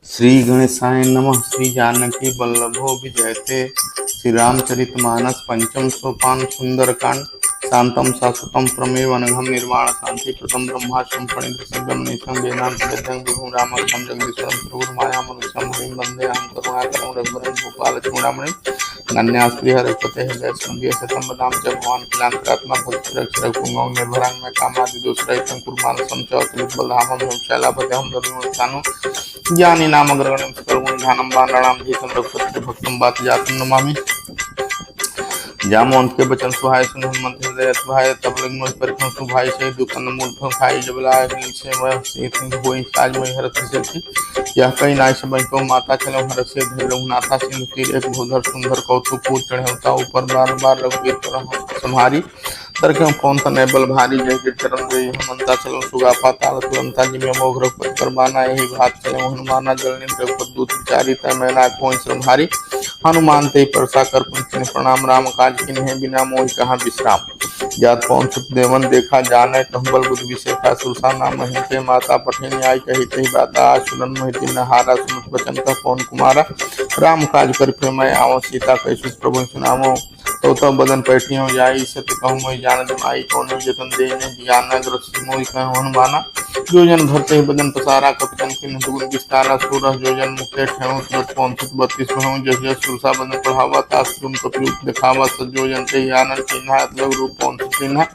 श्री गणेशाय नमः। श्री जानकी वल्लभो विजयते। श्री रामचरितमानस पंचम सोपान सुंदरकांड। शांतम शाश्वतम प्रमेव अनघम निर्वाण शांति प्रथम ब्रह्माष्टम प्रणित निशम वेदांत वेद्यं विभुं रामक्षम जगदीश्वरम प्रभु माया मनुष्यम हरिं वंदे अहं करुणाकरं रघुवरं भूपाल चूड़ामणिं नन्यास्त्रिय रघुपते हृदय संध्य शतम बदाम च भगवान किलांतरात्मा भक्ति रक्षक पुंगव निर्भरां में कामादि दोषरहितं कुर्मान् संचौतुलित बलधामं शैलापत्यहं दरुणस्थानो ज्ञानी नामग्रगणं सकलगुणधानं बाणानां धीतं रघुपति भक्तं बात जातं नमामि। जामोंत के बचन सुहाय सुन हनुमंत हृदय भाई तब लग्न परिक्रम सुभाई से दुकान मूल भाई जब लाए से वह से होई साज में हरत से यह कई नाय सब को माता चलो हर से धैर्य नाथा सिंह तीर एक भूधर सुंदर कौतुक पूत चढ़ता ऊपर बार बार रघुवीर पर संहारी तरके कौन तने बल भारी जय के चरण दे हनुमंता चलो सुगा पाताल तुरंता जिम्य मोघ रघुपति परमाना यही बात चले हनुमाना जलने रघुपति दूत चारिता मैना कोई संहारी हनुमान ते परसा कर पंचन प्रणाम राम काज किन्हें बिना मोहि कहाँ विश्राम जात पवन सुत देवन देखा जाने कहबल बुद्ध विषेखा सुरसा नाम के माता पठेन आई कही तही बाता सुनन मोहि नहारा सुनत बचन का पवन कुमारा राम काज कर प्रेम आओ सीता कैसु प्रभु सुनामो तो बदन पैठियों जाई सत्य कहूँ मोहि जान आई कौन जतन दे ज्ञान ग्रस्त मोहि कहूँ हनुमाना जो जन भरते ही बदन पसारा कपितन की दुगुन विस्तारा सूरह जो जन मुक्ते ठेहूं तुरत पौंसुत 32 महूं जय सुरसा बदन पढ़ावा तास तुम कपियुक्त दिखावा सजो जन ते आनंद चिन्हा अतलग रूप पौंसुत चिन्हा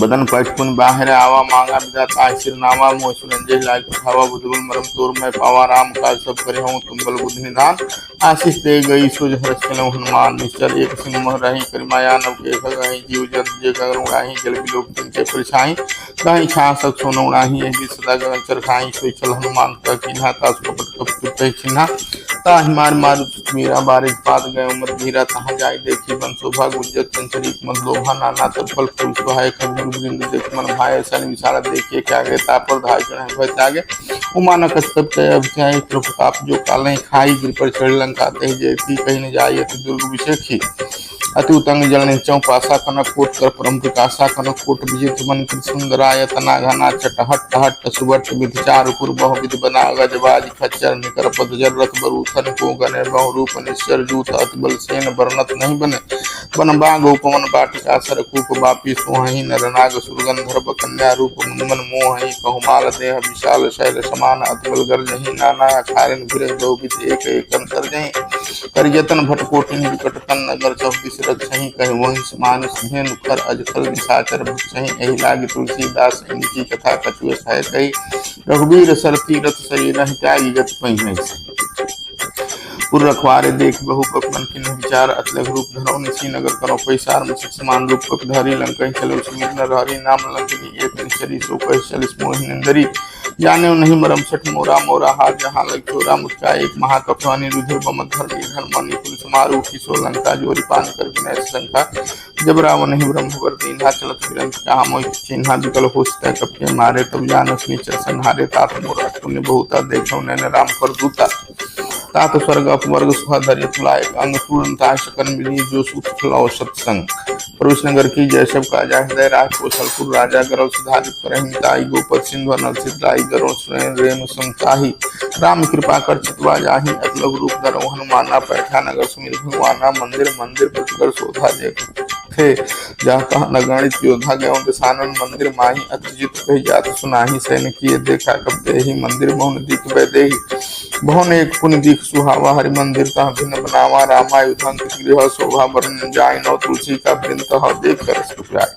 बदन पैठपुन बाहर आवा मांगा विदाता आशीर नामा मोह सुरंजय लाल पठावा बुद्धबल मरम तोर में पावा राम काज सब करे हूँ तुम बल बुद्धि निधान आशीष दे गई सुज हर्ष चलो हनुमान निश्चल एक सिंह मह रही करिमाया नव के गई जीव जत जे गरुणाही जल विलोक तिनके परछाई कहीं छा सक सोनौणाही एक सदा गगन चरखाई सोई चल हनुमान का किन्हा तास कपट कप चुपते चिन्हा ताहि मार मार मीरा बारिश पाद गए उमर धीरा तहाँ जाय देखी बन शोभा गुजत चंचरिक मत लोभा नाना तत्पल फूल सुहाय खबूर वृंद देख मन भाई सन विशाल देखिए क्या गए तापर धाय चढ़े भय त्यागे उमाना कस्तब के अभिचाय प्रताप जो काले खाई गिर पर चढ़ लंका ते जयती कहीं न जाय अति दुर्ग विषेखी अति उतंग जलने चौपासा कनक कोट कर परम प्रकाशा कनक कोट विजित मन कृत सुंदराय तना घना चटहट हट सुबट विधि चारु बहु विधि बना गजबाज खच्चर निकर पद जर रथ बरूथन को गने बहु रूप निश्चर जूथ अति बल सेन बरनत नहीं बने बन बाग उपवन बाटिका सर कूप बापी सोहहि नरनाग सुरगंधर कन्या रूप मुनमन मोहि कहुमाल देह विशाल शैल समान अति बल गर्जहि नाना अखारिन भिरे बहुविध एक एक अंतर जहि कर जतन भटकोटिन विकट तन नगर चौदिस रक्षहि कहे वही समान सिंह कर अजखल निशाचर भक्षहि एहि लागी तुलसीदास इनकी कथा कछुए है कही रघुवीर सर तीरथ शरीर त्यागी गति पई पुर रखवारे देख बहु कपन किन विचार अतलग रूप धरो निशी नगर करो पैसार मुझ समान रूप कपधारी लंका चलो सुमित न हरि नाम लंकनी एक निश्चरी सो कह चलिस मोहि नंदरी जाने नहीं मरम सठ मोरा मोरा हाथ जहाँ लग चोरा मुझका एक महाकपवानी रुधिर बमधर निर्धन मणि पुलिस मारू की सो लंका जोरी पान कर विनय शंका जब रावण नहीं ब्रह्मवर दीन्हा चलत ग्रंथ कहा मोहि चिन्हा विकल होता कपके मारे तब जानस नीचर संहारे तात मोरा पुण्य बहुता देखो नैन राम कर दूता तात स्वर्ग अपवर्ग सुहाधर्य तुलाय अंग पूर्णता शकन मिली जो सुख फुलाओ सत्संग प्रवेश नगर की जयशव का हृदय राज कौशलपुर राजा गरव सुधारित करहिताई गोपद सिंधु नल सिद्धाई गरव स्वयं रेणु संताही राम कृपा कर चितवा जाहि अतलग रूप धरो हनुमाना पैठा नगर सुमिर भगवाना मंदिर मंदिर प्रतिकर शोधा देख थे जहाँ नगणित योद्धा गयो दिशानन मंदिर माही अतिजित कही जात सुनाही सैन किए देखा कब देही मंदिर बहुन दिख वैदेही बहुन एक पुण्य दिख सुहावा हरि मंदिर तह भिन्न बनावा रामायुधं गृह शोभा वर्ण जाय नौ तुलसी का वृंद देख कर सुखराय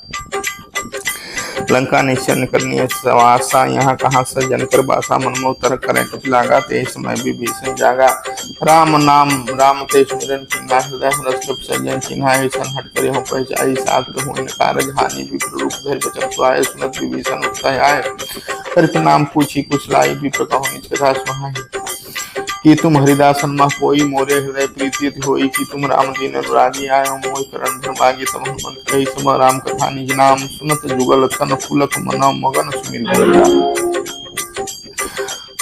लंका निश्चय करनी सवासा यहाँ कहाँ सज्जन कर बासा मनमोह करें कपिलागा ते समय विभीषण जागा राम नाम राम ते सुमिरन किन्हा हृदय हरस सज्जन चिन्हा सन हट करे हो पहचाई शास्त्र हो कारज हानि विप्र रूप धर बचन सुहाय सुनत विभीषण उत्साह आए कर नाम पूछी कुशलाई विप्र कहु निज कथा सुहाई कि तुम हरिदासन मह कोई मोरे हृदय प्रीति होई कि तुम राम दीन अनुरागी आयो मोहि करण धर्मागी तम हनुमंत कही सम राम कथा निज नाम सुनत जुगल तन फूलक मन मगन सुमिर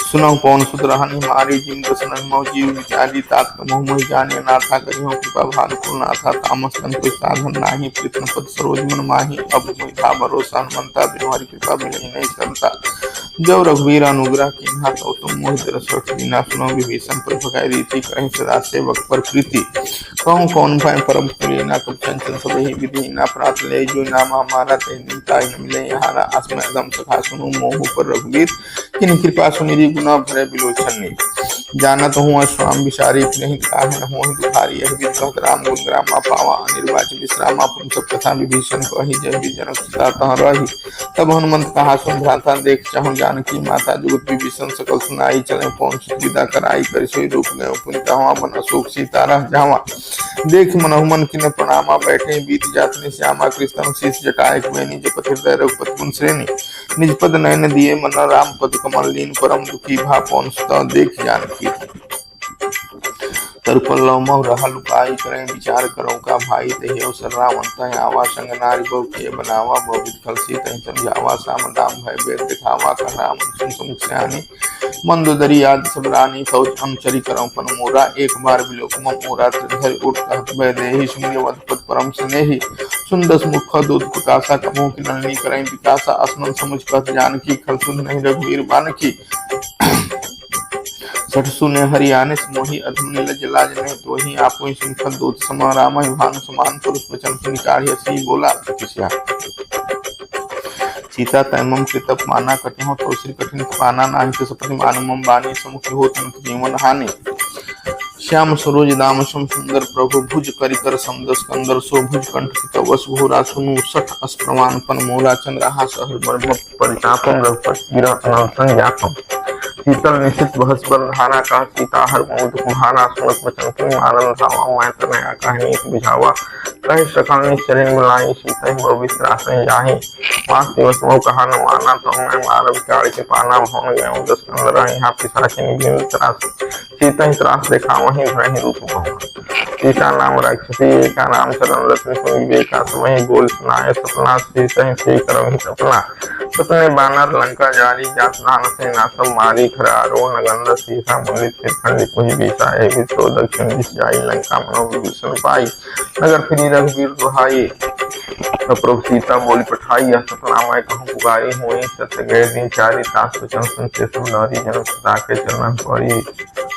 सुनहु पवन सुत रहनि मारी जिम दसनन मौ जीव विचारी तात मोह मोह जाने नाथा करियो कृपा भानुकुल नाथा तामस तन कोई साधन नाही कृष्ण पद सरोज मन माही अब मोहि था भरोसा हनुमंता बिनु हरि कृपा मिलहि नहीं सरता जो रघुवीर अनुग्रह कीन्हा तो तुम मोहि दरसठ दीना सुनो विभीषण पर भगाई रीति कहीं सदा सेवक पर प्रीति कहूँ कौन भाई परम ना कब चंचल सब ही विधि ना प्रात ले जो नाम हमारा ते ताई न मिले हारा असमय अदम सखा सुनु मोह पर रघुवीर किन कृपा सुनिधि गुना भरे बिलोचन ने जाना तो हूँ स्वाम विचारी नहीं काहे न हो दुखारी यह विद कहत राम गुण ग्रामा पावा अनिर्वाच विश्रामा पुन सब कथा विभीषण कही जय भी जनक सुता तह रही तब हनुमंत कहा सुन भ्राता देख चाहूं जानकी माता जुगत विभीषण सकल सुनाई चले पवन सुत विदा कराई कर सोई रूप गए पुन कहवा बन अशोक सीता रह जावा देख मनहुमन किन प्रणामा बैठे बीत जातने श्यामा कृष्ण शीश जटाए कुबेनी जपति हृदय रघुपति पुन श्रेणी निज पद नयन दिए मन राम पद कमल लीन परम दुखी भा पवन सुत देख जानकी तरुपल्लव मह रहा लुकाई करें विचार करो का भाई ते अवसर रावण आवा संग नारी बहु के बनावा बहुविध खलसी तहि समझावा साम दाम भय वेद दिखावा कर राम सुन सुमुख सयानी मंदोदरी आदि सब रानी फौज अनुचरी करऊं पन मोरा एक बार बिलोक मोरा धर उठ कहत भय देहि सुमिय वधपत परम स्नेहि सुंदस मुख दूत प्रकाशा कमो की नलनी करें विकासा असमन समुझ कहत जानकी खल सुन नहीं रघुवीर बानकी सठ सुने हरियाणे मोहि अधम नीलज लाज ने तो ही आपो सिंखल दूत समा राम भानु समान पुरुष वचन सुनि काढ़ी सी बोला किसिया सीता तैमम कृतप माना कटिहो तो श्री कठिन पाना नाही तो सपति मानुमम बानी समुख हो तंत जीवन हानि श्याम सरोज दाम सम सुंदर प्रभु भुज करिकर समदस कंदर सो भुज कंठ तवस घोरा सुनु सठ अस प्रमाण पन मोरा चंद्रहा सहर मर्म परितापम रघुपति गिरा अनंतन जातम शीतल निश्चित बहस्पर धारा का सीता हर मोद कुम्हारा सुनत वचन की मारन धावा मैं तनया कहनी एक बुझावा कह सकल निश्चरण बुलाई सीता ही बहुविश्रास जाहि मास दिवस मोह कहा न माना तो मैं मार विचार के पाना भवन गयो दस कंदर यहाँ पिशाचिनी बिन त्रास सीता ही त्रास देखा वहीं भय रूप भवन सीता नाम राक्षसी का नाम चरण रत्न सुन विवेका समय बोल सुनाए सपना सीता ही से करो ही सपना सपने बानर लंका जारी जात नान से नासम मारी खरारो नगंध सीसा मुलित खंड कोई बीसा है तो दक्षिण दिश जाई लंका मनो विभीषण पाई नगर फिरी रघुवीर दुहाई प्रभु सीता बोली पठाई यह सपना मैं कहूँ पुकारी हुई सत्य गए दिन चारी तास वचन सुन से सब नारी जनक सदा के चरण पड़ी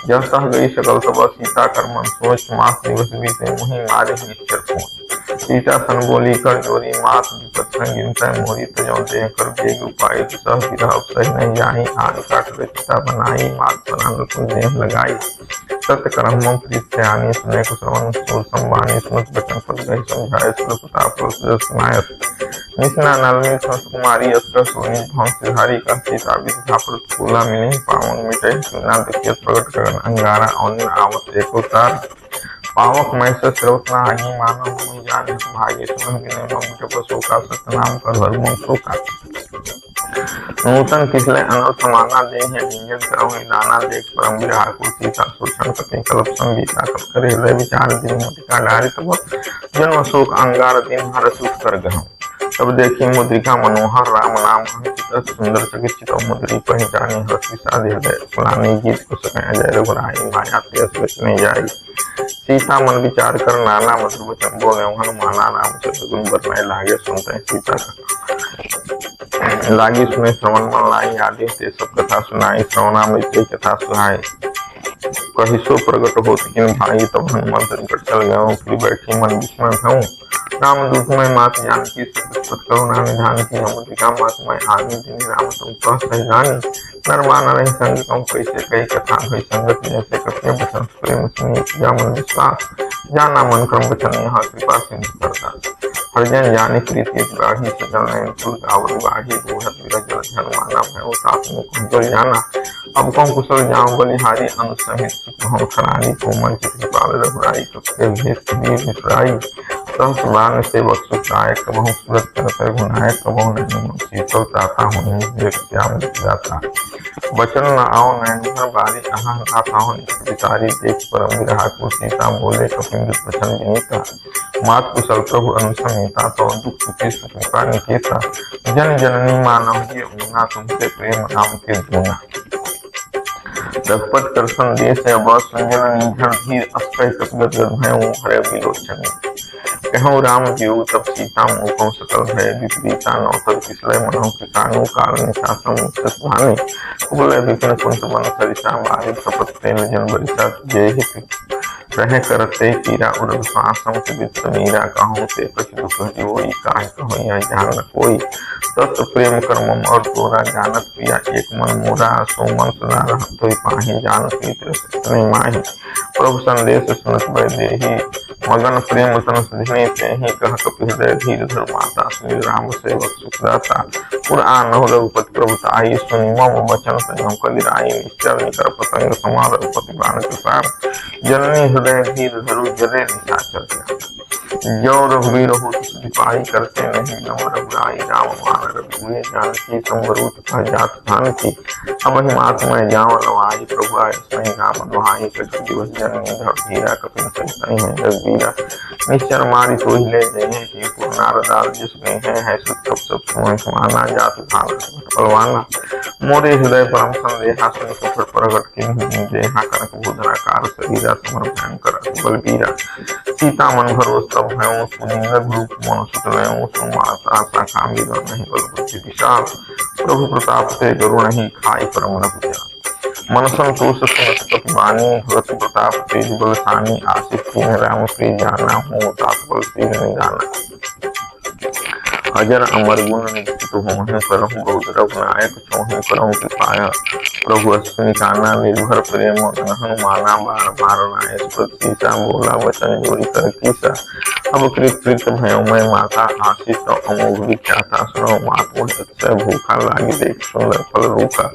जब सह गई सकल तब सीता कर मन सोच मास दिवस बीते मुहि मारे निश्चर फोन सीता सन बोली कर जोरी मात विपत संगिनता मोरी तजौ देह कर बेग उपाय सह विरह सही नहीं जाही आन काट रचिता बनाई मात परान को देह लगाई सत्य कर्म मम प्रीत से आनी सुने को श्रवण सोल संवानी सुनत बचन पद गई समझाए सुरता पुरुष सुनायत निष्णा नलनी कुमारी अस्त्र सोनी भौं सिधारी का सीता विधा प्रतिकूला मिली पावन मिटे सुना देखिए प्रकट कर अंगारा और आवत एक उतार पावक मैसे श्रोतना आगे मानव मुझ जाने भाग्य सुन विनय ममुट पशु का सतनाम कर धर्म का नूतन किसले अनर्थ माना दे है निंजन करो नाना देख परम विराह को सीता सुषण कति कल्प संगीता कप करे हृदय विचार दिन मुटिका डारी तब जन्म शोक अंगार दिन हर सुख कर गहम तब देखी मुद्रिका मनोहर राम नाम अंकित सुंदर चिकित्सित मुद्री पहचानी हर्ष विषाद हृदय फलानी गीत को सकै जय रघुराई माया तेज नहीं जाई सीता मन विचार कर नाना मधुर वचन बोले हनुमाना नाम सतगुण बरनाए लागे सुनते सीता का लागी सुने श्रवण मन लाई आदि ते सब कथा सुनाई श्रवणामृत कथा सुनाई कही सो प्रकट होती किन भाई तब हनुमंत निकट चल गयो फिर बैठी मन विस्मय भऊं राम दूतमय मात जानकी सत करुणा निधान की हम मात मैं आदमी दिन राम तुम कह सही जानी नरमान नहीं संग कम कैसे कई कथा भई संगत जैसे कथ्य वचन प्रेम सुनी किया मन विश्वास जाना मन क्रम वचन यहाँ कृपा सिंधु करता हरिजन जानी प्रीति बाढ़ी सजल नयन तुल गावल बाढ़ी बूढ़त विरजल हनुमाना भय साथ मुख जल जाना अब कौन कुशल जाऊं बलिहारी अनुसहित सुख हम खरानी कोमल चित्रपाल रघुराई कपे भेष वीर मित्राई सहस बाण से बक्सुकाय कबहु सूरत कर गुनाय कबहु नैन शीतल ताता होने श्याम जाता बचन न आओ नैन बारी अहा आता हो विचारी देख परम विरहा को सीता बोले कपिंद वचन विनीता मात कुशल प्रभु अनुसमिता तो दुख सुखी सुखा निकेता जन जननी मानव जी उना तुमसे प्रेम नाम के दूना रघुपत कर संदेश संजन निधन धीर अस्पय कपिगत भयों हरे विलोचन कहूँ राम वियोग तब सीता मोह सकल भय विपरीता नौतर किसलय मनों किसानों कारण शासन भाने कुबल विपिन कुंत मन सरिता बारिक कपत प्रेम जन बरिसा जय हित रह करते कीरा उड़न सांसम वित्त मीरा कहूँ ते पछ दुख होई काहे कहो या जान कोई तत् प्रेम कर्मम और तोरा जानत पिया एक मन मोरा सो मन सुना रह तो पाही जान पीते माही प्रभु संदेश सुनत भय देही मगन प्रेम तन सुधने ते ही कह कपि हृदय धीर धर माता सुनि राम सेवक सुखदाता पुराण रघुपति प्रभु ताई सुनि मम वचन संयम कलिराई निश्चर निकर पतंग समार पति बाण प्रसार जननी हृदय धीर धरु जले निशाचर जो रघुवीर हो सिपाही करते नहीं नम रघुराई राम मान रघुए जानकी संवरूत कह जात धान की अब हिमात में जाओ लवाई प्रभु आय सही राम दुहाई कछु दिवस जननी धर धीरा कपिन सही है रघुवीरा निश्चर मारी तो ही ले गए कि पूर्णारदार जिस गए है सुख सब समाना जात भाव बलवाना मोरे हृदय परम संदेहा सुन सुख प्रगट के देहा कनक भूधराकार शरीरा समर भयंकर बलबीरा सीता मन भरोस तब है सुनिंदर रूप मन सुतलय सुमाता शाखा मिलो नहीं बल बुद्धि विशाल प्रभु प्रताप से गरुण ही खाई परम न पूजा मन संतोष सुनत कपिवानी भगत प्रताप तेज बलसानी आशिष कीन राम प्रिय जाना हो तात बल तीन जाना अजर अमर गुण निश्चित हो करहूँ बहुत रघुनायक चौहि करहूँ कृपाया प्रभु अश्विनी काना निर्भर प्रेम गहन माना बार बार नायक सीसा बोला वचन जोड़ी कर कीसा अब कृत कृत भयोमय माता आशीष अमोघ विख्याता सुनो मात मुझसे भूखा लागी देख सुंदर फल रूखा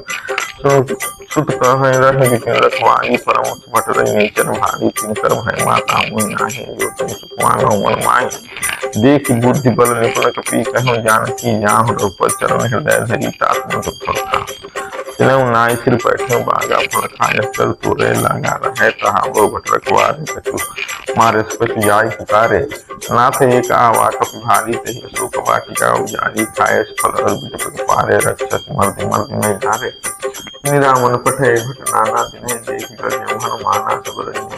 सुत कह रह विपिन रखवारी परम सुमट रही नीचर भारी तिनकर भय माता मुहि नाही जो तुम सुखमानो मन माही देख बुद्धि बल निपुण कपि कहूँ जानकी जाहु रघुपत चरण हृदय धरी तात मन फल तिनहु नाय सिर बैठे बागा फल खाए चल तोरे लगा रहे तहा वो भट रखवारे कछु मारे स्पष्ट जाय पुकारे नाथ एक आवा कपि भारी तही अशोक वाटिका उजारी खाए फल अर्बित पारे रक्षस मर्दि मर्दि नहीं नारे निरामन पठे भट नाना दिने देख कर हनुमाना सब रही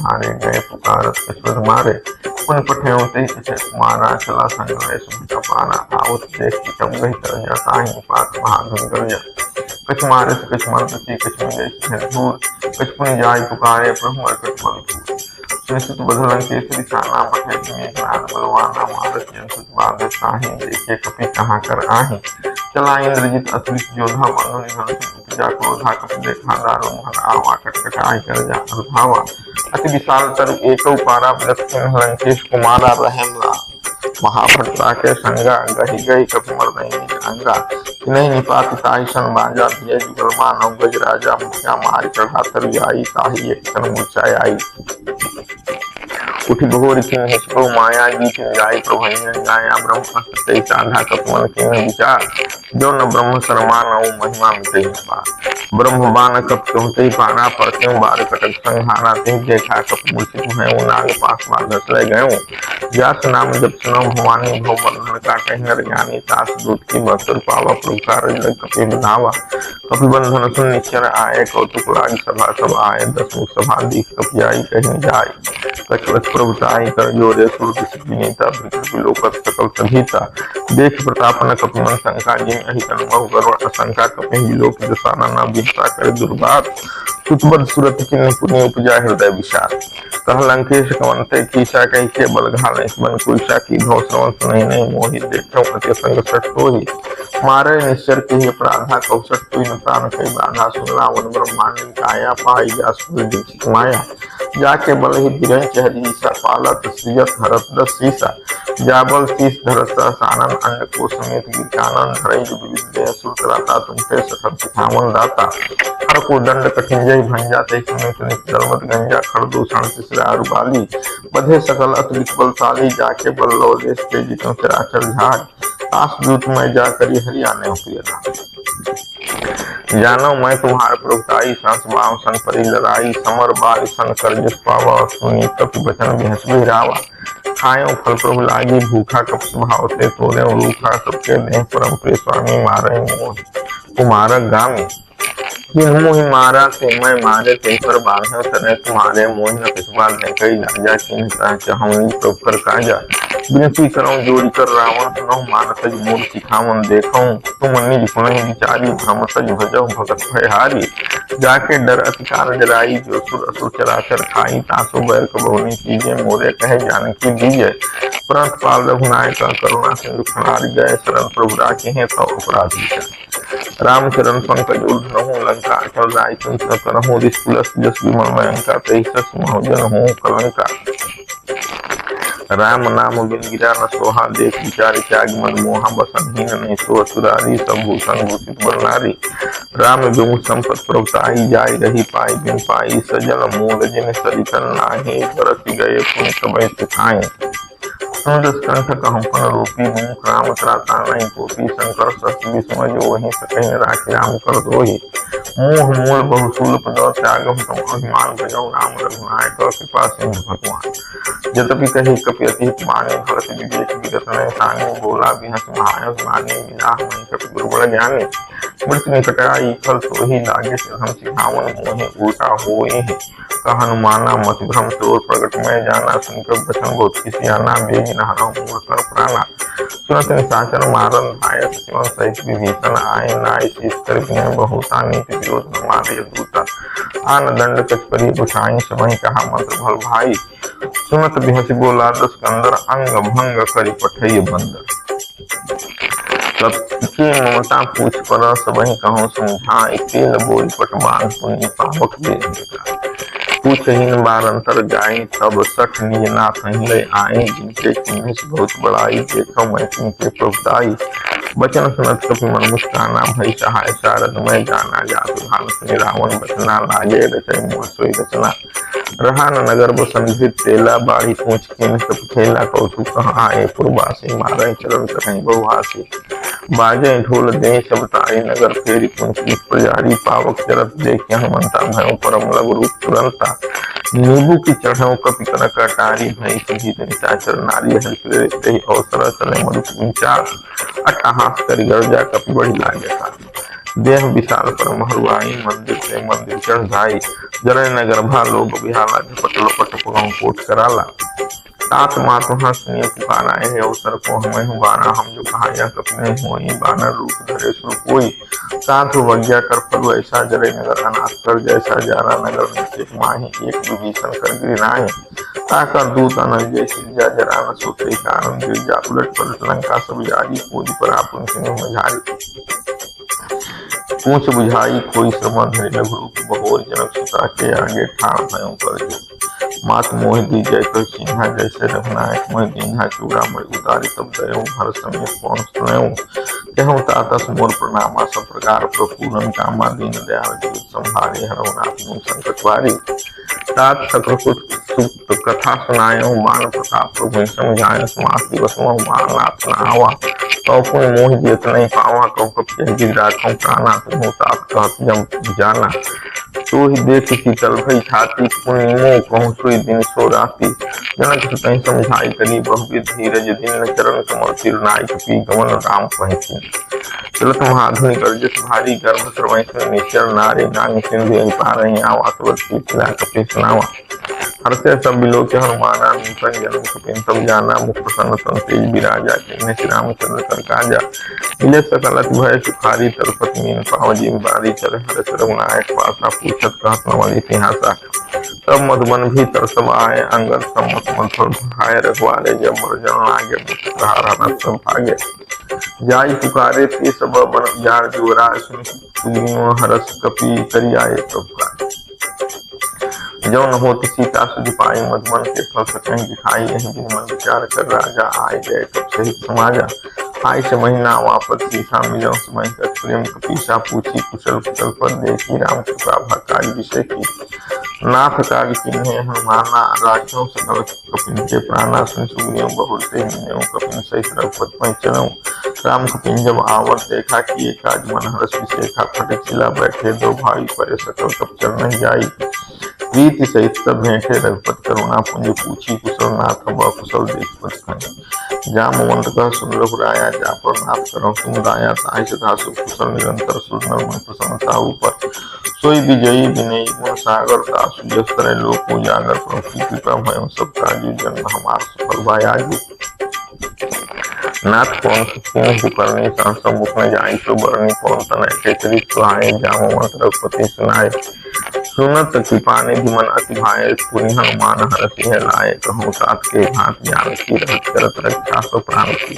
हारे गए पुकारत अश्वद मारे पुन पठे होते कुमारा चला संग सुमित पाना आवत देख कम गई तरह साहि पात महाधुन गर्जा कछ मारे कछ मर्द सी कछ मिले धूल कछ पुन जाय पुकारे प्रभु अरकट मल सुनिश्चित बदलन केसरी साना पठे मेघनाथ बलवाना मारत जन बांधे साहि देखे कपि कहाँ कर आहि चला इंद्रजित अतुलित योधा बंधु निधन उपजा क्रोधा कपि देखा दारुण भग आवा कटकटाई कर जा धावा अति विशाल तर एक पारा लक्ष्मण लंकेश कुमारा रहमला महाभट्टा के संगा गही गई कपि मर्दई अंगा नहीं निपात ताहि सन बाजा दिए जुगल मानव गज राजा मुखिया मारी चढ़ा तर आई ताहि एक सन मुचाई आई उठी घोर किन हिसको माया गीत जाय प्रभु गाया ब्रह्म सत्य साधा कपमन किन विचार जो न ब्रह्म शर्मान महिमा मिटे ब्रह्म बान कप कहते पाना पर क्यों बार कटक संहारा ते देखा कप मूर्छित है नाग पास बाधस ले गयो व्यास नाम जब सुनो भवानी भव बंधन का कहीं नर ज्ञानी तास दूत की बसुर पावा प्रभुकार कपि बनावा कपि बंधन सुन निश्चर आए कौतुक लाग सभा सब आए दसमुख सभा दीख कपि आई कहीं जाय कछवत प्रभुताई कर जोरे सुर विनीता विलोकत सकल सभीता देख प्रताप न कपि मन शंका जिन अहि तन्महु गरुड़ असंका कपि विलोक दसाना न विहिता करे दुर्बात सुतबद सुरत किन पुण्य उपजा हृदय विशाल कह लंकेश कवंते कीसा कही के बलघा बन कुशा की भव श्रवण नहीं मोहि देखो अति संग सट होहि मारे निश्चर के अपराधा कौशट तुई न प्राण कई बाधा सुनला वन ब्रह्मांड काया पाई जासुर माया जाके बल ही बिरन चहरी सा पालत श्रीयत हरत दस सीसा जाबल शीस धरत सानन अंड को समेत गिरकानन धरई विद्या सुरता तुमते सखत सिखावन दाता हर को दंड कठिन जय भंजा ते समेत निकलमत गंजा खड़दूषण तिसरारु बाली बधे सकल अतुलित बलशाली जाके बल लो देश के जितों चराचर झाड़ आस दूत में जा करी हरियाणे प्रियता जानो मैं तुम्हारे प्रभुताई सांस बाव सन परी लड़ाई समर बाल सन कर जिस पावा सुनी कपि बचन बिहस बिहरावा खायो फल प्रभु लागी भूखा कप स्वभाव से तोरे रूखा सबके देह परम प्रिय स्वामी मारे मोह कुमारक गामी जिन्हों ही मारा ते मैं मारे ते पर बांधो तने तुम्हारे मोह न पिछवाल ने कई लाजा किन चाहूँ तो कर काजा विनती करूँ जोड़ी कर रावण सुनो मानस मोर सिखावन देखूं तुम निज गुण विचारी भ्रम सज भजो भगत भयहारी जाके डर अतिकार जराई जो सुर असुर चराचर खाई तासो बैर कबोनी कीजिए मोरे कहे जानकी दीजिए परंत पाल रघुनायक करुणा सिंधु खनारि गए शरण प्रभु राखे हैं तो अपराधी रामचरण पंकज उद्धरहूँ लंका अटल राय चंद्र करहूँ रिसपुलस जस विमल मयंका तेहि सस महोजन हूँ कलंका राम नाम बिन गिरा न सोहा देख विचार त्याग मन मोहा बसन हीन नहीं सो सुरारी सब भूषण भूषित बरनारी राम बिनु संपत प्रभुताई जाय रही पाई बिन पाई सजल मूल जिन सरितन नाहि बरस गए पुण्य सब सिखाए कंठ कहपन रूपी मुख राम त्राता नहीं कोपी शंकर शस्त्र विस्मय जो वही सकैन राखी राम कर दोहि मोह मूल बहुसूल पद त्यागम तम अभिमान भजौ राम रघुनायक कृपा सिंधु भगवान यद्यपि कही कपि अति माने भरत विवेक विगत नय साने बोला बिहस महायस माने बिना मई कपि गुरुबल ज्ञानी मृत निकट आई फल सोहि लागे हम सिखावन मोहि उल्टा होए का हनुमाना मत भ्रम तोर प्रगट में जाना सुनकर बचन बहुत किसी आना बेगी नहरा मूल कर प्राणा सुनत निशाचर मारन भायस शिवन सहित विभीषण आए नाय शीस कर विनय बहुता नीति विरोध न मारे दूता आन दंड कचपरी बुझाई सबहि कहा मंत्र भल भाई सुनत बिहस बोला दस कंदर अंग भंग करि पठई बंदर सबके ममता पूछ पर सबहि कहूँ समझाई तेल बोल पटवान पुनि पावक दे पूछहीन बारंतर जाई तब सठ निज नाथ ले आए जिनके किन्हीं बहुत बड़ाई देखो मैं तिनके प्रभुताई बचन सुनत कपि मन मुस्काना भई सहाय सारद मैं जाना जातु भान सुनि रावण बचना लागे रचय मोह सोई रचना रहा न नगर बसंधित तेला बाड़ी पूछ किन सब खेला कौतुक कहाँ आए पूर्वासी मारे चरण कहीं बहुहासी बाजे ढोल दे सब तारी नगर फेरी कुंची पुजारी पावक चरत देख हनुमंता भयो परम लघु रूप तुरंता नींबू की चढ़ो कपि कनक अटारी भई सभी निशाचर नारी हरि अवसर चले मधुचार अट्टहास करि गर्जा कपि बढ़ी लागे था देह विशाल पर महुआई मंदिर से मंदिर चढ़ जाई जरय नगर भा लोग बिहाला झपट लपट पुगम कोट कराला तात मात हंसनी पुकारा है अवसर को हमें हुबारा हम जो कहा यह कपने हुई बानर रूप धरे सुर कोई साधु वज्ञा कर फल वैसा जरे नगर अनाथ कर जैसा जारा नगर नीचे माही एक विभीषण कर गिरिनाए ताकर दूत अनल जैसी जा जरा न सोते कारण गिरजा उलट पलट लंका सब जारी पूज पर आपुन सिंह मझारी पूछ बुझाई कोई श्रमण धरे लघु बहोर जनक सुता के आगे ठाण भयों कर मात मोह दी जय तो चिन्हा जैसे रघुनायक मोह दीन्हा चूड़ा मर उतारी तब दयो हर समय कौन सुनयो कहूँ तातस मोर प्रणामा सब प्रकार प्रपूरन कामा दीन दयाल जीव संहारे हरौ नाथ संकट वारी तात सकृत सुक्त कथा सुनायो मान प्रताप प्रभु समझाय समास दिवस मोह मारनाथ आवा तो पुन मोह जेत नहीं पावा कौ कपि गिर राखौ प्राणा तुम तात कहत जम जाना तो ही देख शीतल भई छाती पुनि मोह कहूँ सुई दिन सो राती जनक सुतहि समझाई करी बहुविध धीरज दिन चरण कमल सिर नाई कपि गमन राम पहुँची चलत महाधुनि गर्जस भारी गर्भ सर्वैश्वर निश्चर नारी नानी सिंधु पारहि आवा तुरंत खिला कपि सुनावा हरसे सब बिलो के हनुमाना नूतन जन्म कपिन सब जाना मुख प्रसन्न संतेज विराजा किन्ने श्री रामचंद्र कर काजा मिले सकलत भय सुखारी तरपत मीन पाव जिम बारी चल हर रघुनायक पासा पूछत कहत नवल इतिहासा तब मधुबन भी तरसम आए अंगद सम्मत मधुर भाय रखवारे जब मरजन लागे सहारा सब भागे जाई पुकारे ते सब बन जार जोरा सुनि हरस कपि करी आए प्रभु जो न होती सीता सुधि पाई मधुबन के फल सकहीं दिखाई यही दिन मन विचार कर राजा आए गए कब सहित समाजा आई से महीना वापस सीता मिलो समय तक प्रेम कपीसा पूछी कुशल कुशल पर देखी राम कृपा भकाई विषय की नाथ काग किन्हे हनुमाना राखो सकल कपिन के प्राणा सुन सुग्रीव बहुते मिलो कपिन सहित रघुपत में चलो राम कपिन जब आवत देखा कि एक आज मन हर्ष विशेखा फटक चिला बैठे दो भाई परे सकल कप चल नहीं जाई प्रीति सहित सब भेंटे रघुपत करुणा पुंज पूछी कुशल नाथ कुशल देख जामवंत कह सुंदर राया जा पर नाथ करो तुम दाया ताहि सदा सुख कुशल निरंतर सुंदर मन प्रसन्नता ऊपर सोई विजयी विनयी गुण सागर दासु जस तरह लोक उजागर प्रभु की कृपा भयम सब काजू जन्म हमार सफल भायाजू नाथ कौन करनी सांसद मुख में जाई तो बरनी कौन तनय टेकरी सुहाए जामवंत रघुपति सुनाए सुनत कृपा निधि मन अति भाए पुनि हनुमान हरषि लाए कहूँ तात के घात ज्ञान की रहत करत रक्षा सो प्राण की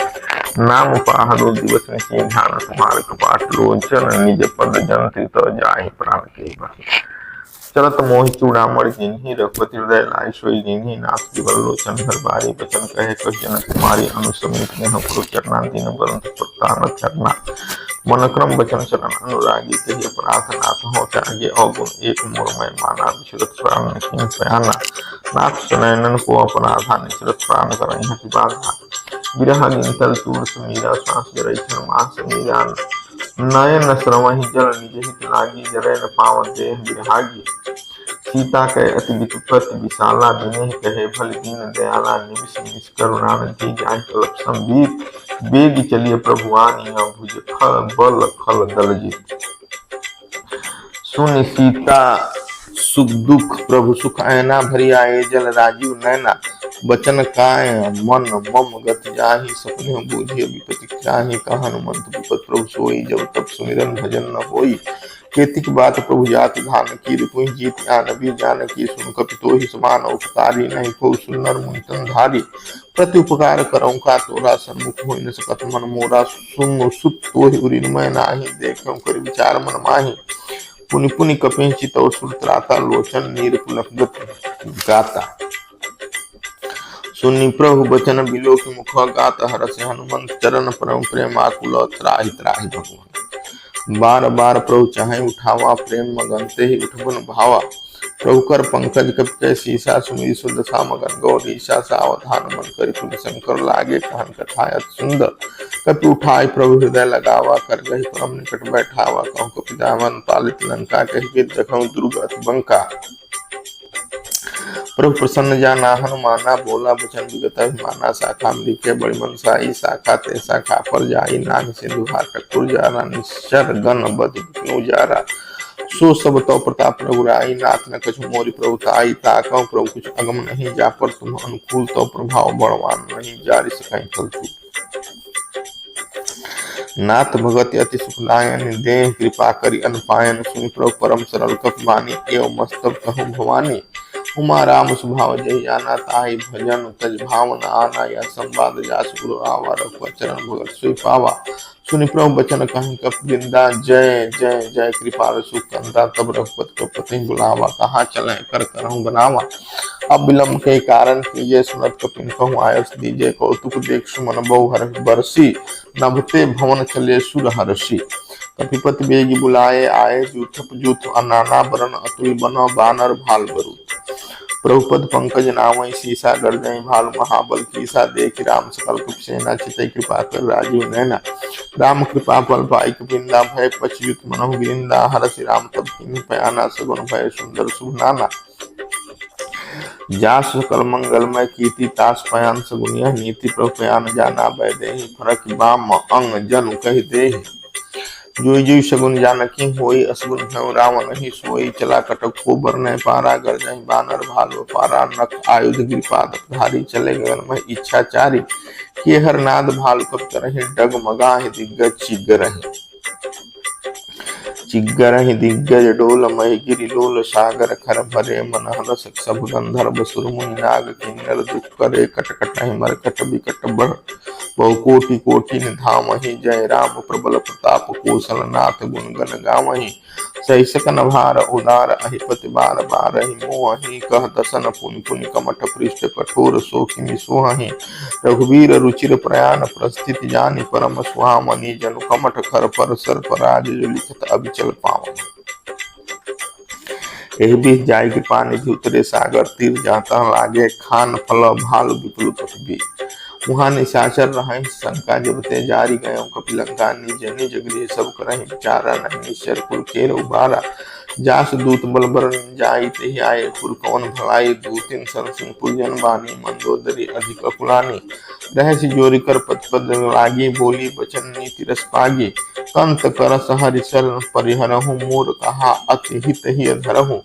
नाम पाहरो दिवस निशी ध्यान तुम्हार कपाट लोचन निज पद जन तो जाहि प्राण के बस चलत मोहि चूड़ामणि जिन्हि रघुपति हृदय लाय सोई जिन्हि नाथ केवल लोचन हर बारी बचन कहे कह जन तुम्हारी अनुसमित नेह पुरु चरना दिन बरंत प्रतान चरना मन क्रम बचन चरण अनुरागी कहिय प्रार्थनाथ हो त्यागे अवगुण एक मोर में माना विचरत प्राण सिंह पयाना नाथ सुनैनन को अपना आधान निचरत प्राण करई हति बाधा विरह गिनतल तूर समीरा सांस जरई क्षण मास मीरान नयन श्रवहि जल निज हित लागी जरय न पावन देह विरहागी सीता के अति विपत विशाला विनेह कहे भल दीन दयाला निमिष निमिष करुणा निधि जाहि कल्प संबीत बेग चलिए प्रभु आनी भुज खल बल खल दल जीत सुन सीता सुख दुख प्रभु सुख ऐना भरी आए जल राजीव नैना बचन काय मन मम गत जाहि सपने बूझे विपति जाहि कहा हनुमंत विपत प्रभु सोई जब तब सुमिरन भजन न होई केतिक बात प्रभु जाति धान की रिपुहि जीत नबी जान की सुन कपितो ही समान उपकारी नहीं को सुनर मुंतन धारी प्रति उपकार करऊँ का तोरा सन्मुख हो न सकत मन मोरा सुन सुत तो उरिनमय नाही देखऊँ कर विचार मन माही पुनि पुनि कपि चितौ सुत्राता लोचन नीर पुलक गाता सुनि प्रभु बचन बिलो की मुख गात हरस हनुमंत चरण परम प्रेमाकुल त्राहि त्राहि भगवान बार बार प्रभु चाहे उठावा प्रेम मगनते ही उठबन भावा प्रभु कर पंकज कपि शीशा सुमिर सुदशा मगन गौर ईशा सावधान मन करि पुनि शंकर लागे कहन कथायत सुंदर कपि उठाई प्रभु हृदय लगावा कर गही परम निकट बैठावा कहूँ कपि दामन पालित लंका कहि के जखऊँ दुर्ग अति बंका प्रभु प्रसन्न जाना हनुमाना बोला बचन विगत अभिमाना शाखा मृके बड़ी मनसाई शाखा ते शाखा पर जाई नाग सिंधु हाटकुर जारा निश्चर गण बद विष्णु जारा सो सब तो प्रताप रघुराई नाथ न कछु मोरी प्रभु ताई ताकऊँ प्रभु कुछ अगम नहीं जा पर तुम अनुकूल तो प्रभाव बड़वान नहीं जारी सकाई फलतू नाथ भगत अति सुखदायन देह कृपा करी अनुपायन सुनि प्रभु परम सरल कप बानी एवं मस्तक कहूँ भवानी उमा राम स्वभाव जय जाना ताहि भजन तज भावना आना या संवाद जास गुरु आवा रघुचरण भगत सोई पावा सुनि प्रभु बचन कहीं कप वृंदा जय जय जय कृपाल सुकंदा तब रघुपत को पति बुलावा कहाँ चले कर करहूँ बनावा अब विलम्ब के कारण कीजिए सुनत कपिन कहूँ आयस दीजिए कौतुक देख सुमन बहु हर बरसी नभते भवन चले सुर हर्षि कपिपति बेगी बुलाए आए जूथप जूथ अनाना बरन अतुल बनो बानर भाल बरूथ प्रभुपद पंकज नामय सीसा गर्जय भाल महाबल कीसा देख राम सकल सेना चितय कृपा कर राजीव नैना राम कृपा फल पाई कपिंदा भय पचयुत मनोह गिरिंदा हरसि राम तब किन्हीं पयाना सगुन भय सुंदर शुभ नाना जास सकल मंगलमय कीर्ति तास पयान सगुनिया नीति प्रभु पयान जाना भय देहि फरक बाम अंग जन कह देहि जोई जोई सगुन जानकी होई असगुन भय रावण ही सोई चला कटक को बरने पारा गर्जय बानर भालो पारा नख आयुध गिरिपाद धारी चले गगन में इच्छाचारी के हर नाद भाल कप करहि डगमगाहि दिग्गज चिग्गरहि दिग्गज डोल महि गिरि लोल सागर खर भरे मन हरस सब गंधर्व सुर मुनि नाग किन्नर दुख करे कटकट मरकट बिकट बढ़ बहु कोटि कोटि धामहि जय राम प्रबल प्रताप कौशल नाथ गुण गण गावहि सही सकन भार उदार अहिपति बार बारहि मोहि कह दसन पुनि पुनि कमठ पृष्ठ कठोर सोखिनि सोहहि रघुवीर रुचिर प्रयाण प्रस्थित जानि परम सुहामणि जनु कमठ खर पर सर पराज जो लिखत अभिचल पावन एहि बीच जाय कृपा निधि उतरे सागर तीर जाता लागे खान फल भाल विपुल पृथ्वी वहाँ निशाचर रहे शंका जब ते जारी गये कपिलंका निज निज गृह सब करहि विचारा नहीं निश्चर कुल केर उबारा जास दूत बल बर जाई ते आये पुर कौन भलाई दूतिन संसिंह पुरजन बानी मंदोदरी अधिक कुलानी रहस्य जोरी कर पद पद लागी, बोली बचन नीति रस पागी। कंत करस हरिशर परिहरहु, मोर कहा अति हित ही धरहु।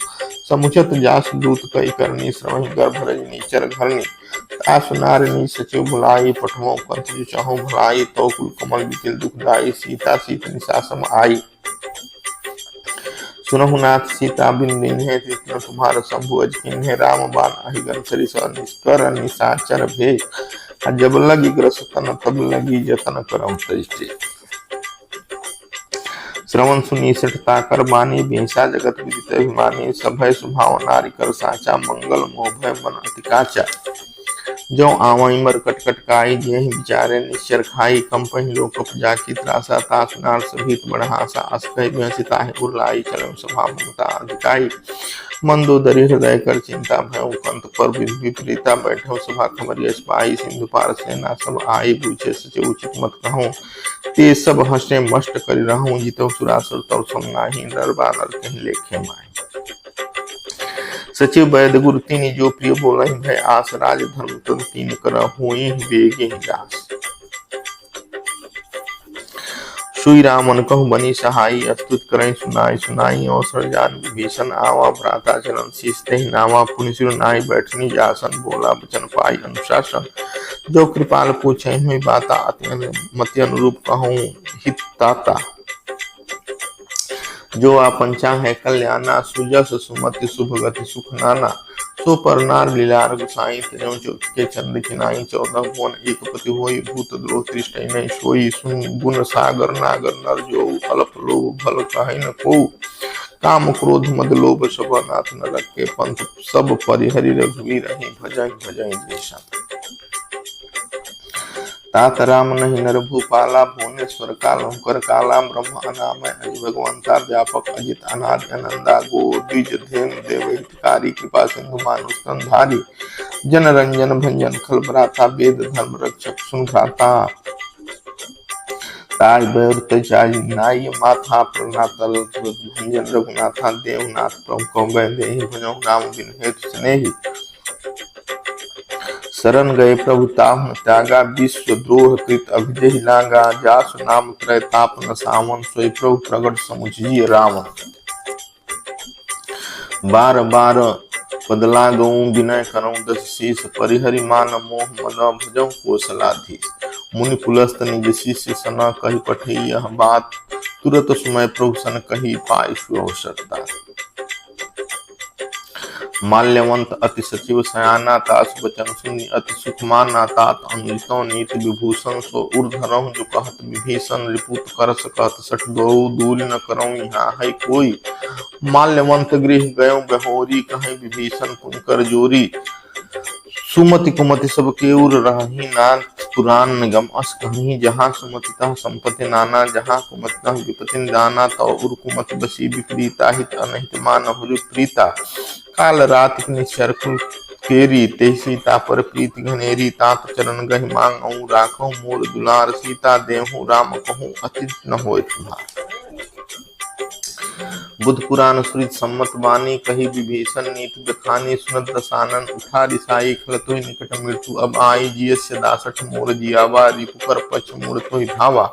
समुचत जास दूत कई करनी, श्रवहि गर्भ रजनी चर घरनी। तासु नारिनी सचिव भुलाई, पठमो कंत जो चाहु भुलाई। तो कुल कमल बिकिल दुखदाई, सीता सीत निशा सम आई। सुनहु नाथ सीता बिन दीन्हे, तीक्ष्ण तुम्हार शंभु अज कीन्हे। राम बाण अहिगन सरिस निष्कर निशाचर भेष। जब लगी ग्रस तन तब लगी जतन करम तैष्टे। श्रवण सुनी सठता कर बानी, बेसा जगत विदित अभिमानी। सभय सुभाव नारी कर साचा, मंगल मोह भय मन अति काचा। जो आवई मर कटकट काई, जेहि विचारे निश्चर खाई। कंपहि लोक जाकी त्रासा, तासु नार सभीत बढ़ासा। अस कहि बिहसि ताहि उरलाई, चलऊ सभा ममता अधिकाई। मंदोदरी हृदय कर चिंता, भयउ कंत पर विपरीता। बैठऊ सभा खबर यश पाई, सिंधु पार सेना सब आई। पूछे सचिव उचित मत कहूँ, ते सब हंसे मष्ट करि रहूं। जितऊ सुरासुर तव सम नाहि, नर बानर कहि लेखे माहि। सचिव वैद गुरु तीनि, जो प्रिय बोलहि भय आस। राज धर्म तन तीन कर, होई बेगे जास। सुई रामन कहु बनी सहाई, अस्तुत करहि सुनाई सुनाई। अवसर जान विभीषण आवा, भ्राता चरण शीस तेहि नावा। पुनि सिर नाहि बैठनी जासन, बोला बचन पाई अनुशासन। जो कृपाल पूछहि हुई बाता, मति अनुरूप कहूँ हित ताता। जो आपन चाहे कल्याणा, सुजस सुमति शुभ गति सुख नाना। सो पर नार लीलार गुसाई, तिनौ के चंद्र किनाई। 14 भुवन एक पति होई, भूत द्रोह त्रिष्टि नहीं सोई। सुन गुण सागर नागर नर जो, अल्प लोभ भल कहि न कोउ। काम क्रोध मद लोभ सब नाथ नरक के, पंथ सब परिहरि रघुवीर ही। भजहि भजहि जैसा तात राम नहीं नर भूपाला। भुवनेश्वर काल कर काला, ब्रह्म अनामय अज भगवंता। व्यापक अजित अनादि अनंदा, गो द्विज धेनु देव हितकारी। कृपा सिंधु मानुष तन धारी, जन रंजन भंजन खल भ्राता। वेद धर्म रक्षक सुन भ्राता, ताज बैर तजाज नाई। माथा प्रणातल भंजन रघुनाथा, देवनाथ प्रभु को देहि। भजौ राम बिन हेतु स्नेही, शरण गए प्रभु ताहु त्यागा। विश्व द्रोह कृत अभिजहि लागा, जासु नाम त्रय ताप न सावन। सोई प्रभु प्रगट समुझिए रावण। बार बार बदला गऊं, विनय करऊं दस शीस। परिहरि मान मोह मद, भजऊं कौशलाधीश। मुनि पुलस्त निज शिष्य सना, कहि पठई यह बात। तुरत सुमय प्रभु सन कही, पाई सुअवसर। माल्यवंत अति सचिव सयाना, तासु बचन सुनि अति सुख माना। तात अनुजितौ नीति विभूषण, सो उर्धरहु जो कहत विभीषण। रिपुत करस कहत सठ गऊ, दूर न करऊं यहाँ है कोई। माल्यवंत गृह गयो बहोरी, कहीं विभीषण पुन कर जोरी। सुमति कुमति सब केउर रही, नाथ पुराण निगम अस कहीं। जहाँ सुमति तह संपत्ति नाना, जहाँ कुमति तह विपति दाना। तव उर कुमति बसी विपरीता, हित अनहित मानहु प्रीता। काल रात निश्चर केरी, ते सीता पर प्रीति घनेरी। तात चरण गहि मांगऊं, राखऊं मोर दुलार। सीता देहु राम कहूँ, अति न होय तुम्हार। बुध पुराण सुरित सम्मत बानी, कही विभीषण नीति बखानी। सुनत दसानन उठा रिसाई, खलतोहि निकट मृत्यु अब आई। जियस्य 62 मोर जियावा, रिपु कर पछ मोर तोहि धावा।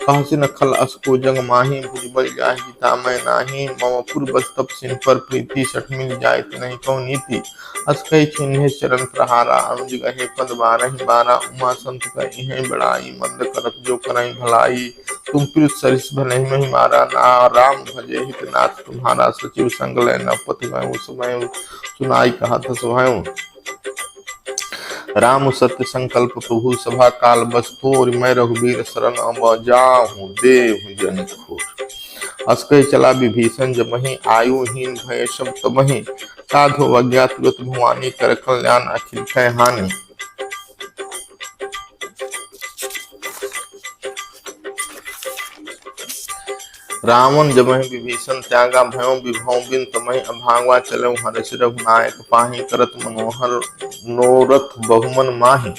कहसिन खल असको जग माही, भुजबल जाहि जिता मैं नाही। मम पुर बस तप सिन पर प्रीति, सठ मिल जायत नहीं कौ नीति। अस कहि चिन्हे चरण प्रहारा, अनुज गहे पद 12 12। उमा संत कहि बड़ाई, मंद करत जो करहि भलाई। तुम पीर सरिस भलहि महि मारा, ना राम भजे हित नाथ तुम्हारा। सचिव संग लय न पति गयो, समय सुनाई कहत सभयो। राम सत्य संकल्प प्रभु सभा, काल बस तोर। मैं रघुबीर शरण अब जाहूं, देहु जन खोर। अस कहि चला विभीषण जबहि, आयुहीन भय सब तबहि। साधु अज्ञा तुरत भुवानी, कर कल्याण अखिल भय हानि। रावण जबहि विभीषण त्यागा, भयों विभव बिन तमहि। अभागा चलऊ हर्ष रघुनायक पाहि, करत मनोहर नोरथ बहुमन माहि।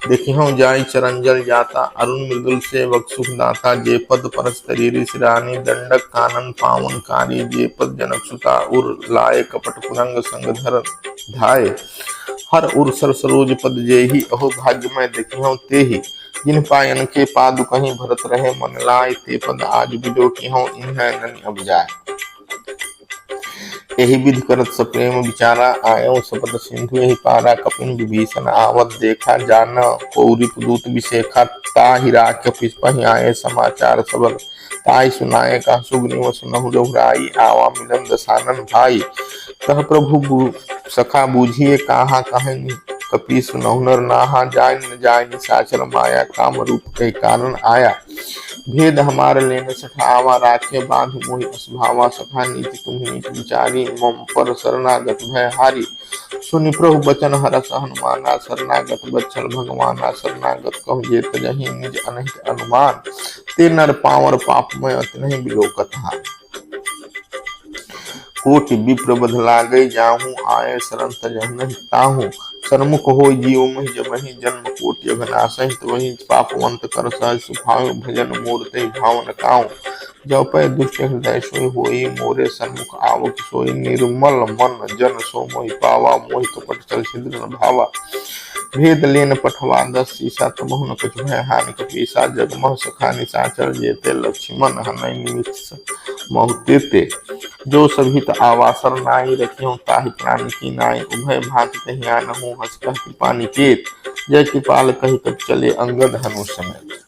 देखिहु जाय चरंजल जाता, अरुण मृदुल सेवक सुखदाता। जे पद परस तरीरी सिरानी, दंडक कानन पावन कारी। जे पद जनक सुता उर लाए, कपट कुरंग संग धर धाये। हर उर सर सरोज पद जेहि, अहो भाग्यमय देखिहु तेहि। जिन पायन के पादु कहीं भरत रहे, मन लाय ते पद आज बिजो किहु, इन्है ननि अब जाय। एहि विधि करत सप्रेम विचारा, आयो सपद सिंधु एहि पारा। कपिन विभीषण आवत देखा, जान कौरिप दूत विशेखा। ताहि राख पिसपहि आए समाचार सबल, ताहि सुनाए कहा सुग्रीव सुनहु रघुराई। आवा मिलन दसानन भाई, कह प्रभु सखा बूझिए कहा। कहें कपि सुनहु नर नाहा, जाय न जाय निशाचर माया। काम रूप के कारण आया, भेद हमार लेन सठावा। राखे बांध मोहि असभावा, सखा नीति तुम्हि नीति विचारी। मम पर शरणागत भय हारी, सुनि प्रभु बचन हरष हनुमाना। शरणागत बत्सल भगवाना, शरणागत कहु जे तजहि निज अनहित अनुमान। ते नर पावर पापमय तिन्हि बिलोकत हानि। कोटि विप्र बध लागै, जाहूँ आए शरण तजहु नहीं ताहू। सन्मुख होय जीव महि जबहि, जन्म कोटि अघनासहि। तबहि पापवंत कर सहज सुभावि, भजन मोर ते भाव न काऊँ। जौ पै दुष्ट हृदय सोई होई, मोरे सन्मुख आवक सोई। निर्मल मन जन सो मोहि पावा, मोहि कपट छल छिद्र न भावा। भेद लेन पठवा 10 सीसा, तबहु न कछु भय हानि कपीसा। जगमोह सखा निशाचर, जेते लक्ष्मण हनहि निमिष महु तेते। जो सभित आवासर नाई, रखियो ताहि प्राण की नाई। उभय भांति कहि आनहु, हँस कह कृपा निकेत। जय कृपाल कहि तब चले, अंगद हनु समेत।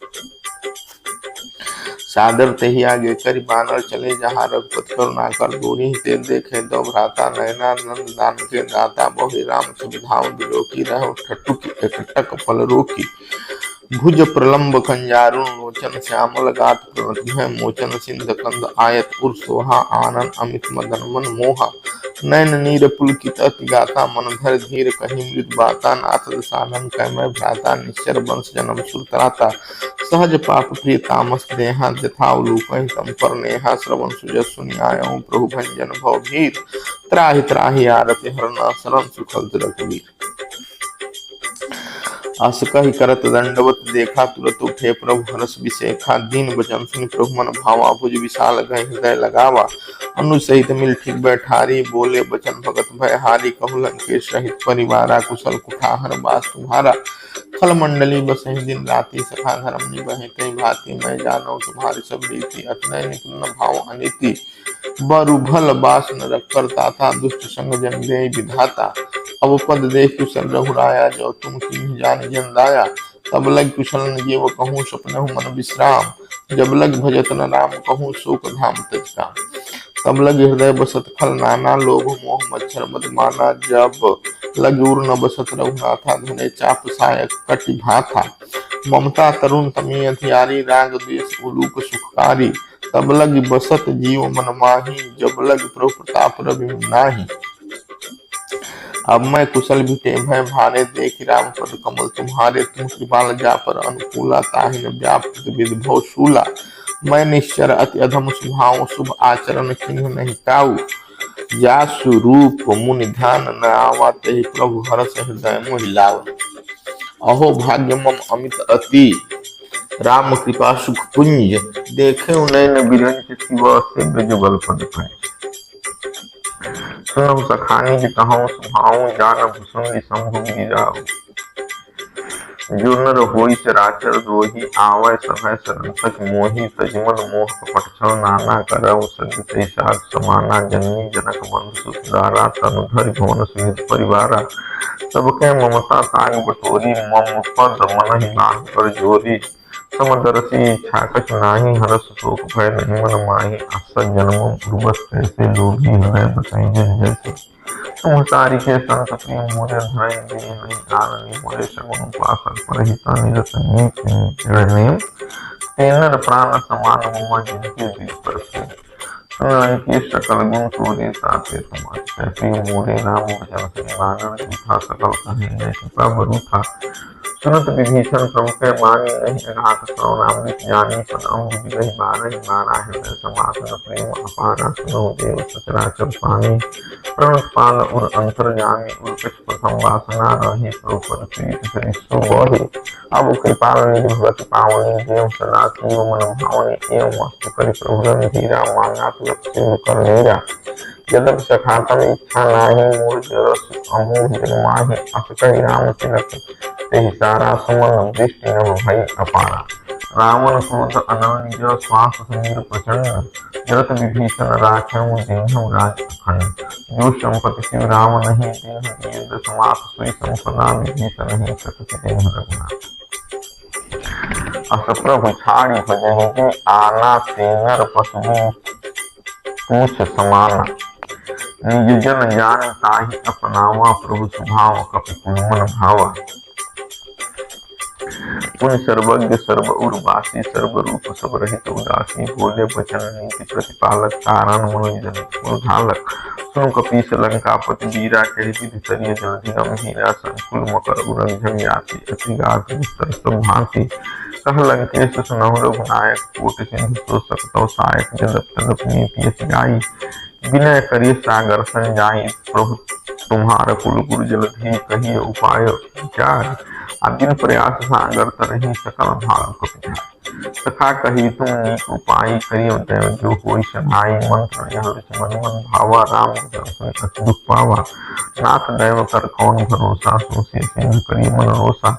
सादर तेहि आगे करि बानर चले, जहाँ रघुपति करुणाकर दूरी। ते देखे दो भ्राता, नयना नंद दान के दाता। बहु राम सुविधाओ बिलोकी, रहु ठठुक एकटक फल रोकी। भुज प्रलंब कंजारुण लोचन, श्यामल गात्र प्रणत भय मोचन। सिंध कंद आयत उर सोहा, आनन अमित मदन मन मोहा। नयन नीर पुलकित अति गाता, मन धर धीर कहि मृदु बाता। नाथ दसानन कैमय भ्राता, निश्चर वंश जन्म सुर त्राता। सहज पाप प्रिय तामस देहा, जथा उलूकहि तम पर नेहा। श्रवण सुजस सुनि आयहु, प्रभु भंजन भव भीर। त्राहि त्राहि आरति हरना, शरण सुखल रघुवीर। अस कहि करत दंडवत देखा, तुरत उठे प्रभु हरष विशेखा। दीन वचन सुनि प्रभु मन भावा, भुज विशाल गए हृदय लगावा। अनु सहित मिल ठीक बैठारी, बोले बचन भगत भय हारी। कहु लंकेश सहित परिवारा, कुशल कुठार बास तुम्हारा। खल मंडली बसहि दिन राति, सखा धर्म निबहि कई भांति। मैं जानौ तुम्हारी सब रीति, अतनय निपुण न भाव अनीति। बरु भल बास न रखकर ताता, दुष्ट संग जन दे विधाता। अब पद देख कुशल रघुराया, जो तुम कीन्ही जानि जन दाया। तब लग कुशल न जेव कहूँ, स्वप्नहु मन विश्राम। जब लग भजत न राम कहूँ, शोक धाम तज काम। तब लग हृदय बसत खल नाना, लोभ मोह मच्छर मद माना। जब लग उर न बसत रघुनाथा, धने चाप सायक कटि भाथा। ममता तरुण तमी अधियारी, राग द्वेष उलूक सुखकारी। तब लग बसत जीव मन माही, जब लग प्रभु प्रताप रवि नाही। अब मैं कुशल भी भय भारे, देख राम पद कमल तुम्हारे। तुम कृपाल जा पर अनुकूला, ताहि न व्याप्त विधि भव शूला। मैं निश्चर अति अधम स्वभाव, शुभ आचरण किन्हु नहीं काऊ। जासु रूप मुनि ध्यान न आवा, तेहि प्रभु हरष हृदय मोहि लावा। अहो भाग्य मम अमित अति, राम कृपा सुख पुंज। देखे नयन बिरंच शिव, से ब्रज बल पद पाए। सुनहु सखानी जी कहूँ सुभाऊ, जान भुसुंडी शंभु गिराऊ। जो नर होई चराचर द्रोही, आवै सभय शरण तक मोहि। तजमल मोह कपट छल नाना, करऊ सग ते साध समाना। जननी जनक बंधु सुत दारा, तनु धरि भुवन सुनित परिवारा। सबके ममता ताग बटोरी, मम पद मनहि बांध कर जोरी। समदर्शी इच्छा कछ नाही, हरष शोक भय नहीं मन माही। अस जन्म उर्वश कैसे, लोभी हृदय बसहि जन जैसे। तुमसारी के संत प्रिय मोरे, धरई दे नहीं आननी मोरे। सगुन उपासक परहिता निरत नेम। तेनर प्राण समान हुआ, जिनके दिल पर प्रेम। सुन के सकल गुण तोरे, ताते समाज कैसे मोरे। राम भजन सिंह जूठा, सकल कहे कृपा बरूठा। सुनत विभीषण प्रभु के मानी नहीं अघात श्रवणामृत जानी पद अम्बु बिरहि बारहि बारा हृदय समासन प्रेम अपारा सुनो देव सचराचर पानी प्रणत पाल उर अंतर जामी उर कछ प्रथम वासना रही प्रभु पद प्रीत सरिसो बही अब कृपाल निज भगत पावनी देव सदा शिव मन भावनी एवं मस्तु करि प्रभु धीरा मांगा तुरत सिंह कर नीरा यदप सखातम इच्छा नाही मूल जरस अमूल जन्माहि असकहि राम तिलक तेहि सारा सुमन दृष्टि नभ भई अपारा रावण क्रोध अनल निज श्वास समीर प्रचंड जरत विभीषण राखहु दिन्हु राज अखंड जो संपत्ति शिव राम नहीं दीन्ह दीर्घ समास सोई संपदा विभीषण नहीं सकति देह रघुनाथ अस प्रभु छाड़ी भजहि जे आना तेनर पशु पूछ समाना निज जन जान ताहि अपनावा प्रभु स्वभाव कपि कुमन भावा पुण्य सर्वज्ञ सर्व उर्वासी सर्व रूप सब रहित उदासी बोले वचन नीति प्रतिपालक कारण मनोजन उधालक सुन कपीस लंकापति वीरा कहि विधि तरिय जलधि गंभीरा संकुल मकर उरंझन याति अति गाध विस्तर सब भांति कह लंकेश सुनहु रघुनायक कोटि सिंधु सो सकतौ सायक जगत तदप नीति यति गाई विनय करिय सागर संजाई प्रभु तुम्हारा कुल गुरु जलधि कहिए उपाय विचार अदिन प्रयास सागर तरही सकल भाग कपिधार सखा कही तुम नीक उपाय करियो देव जो होई सहाय मंत्र यह मन मन भावा राम दर्शन अति दुख पावा नाथ दैव कर कौन भरोसा सोसे सिंह करी मन रोसा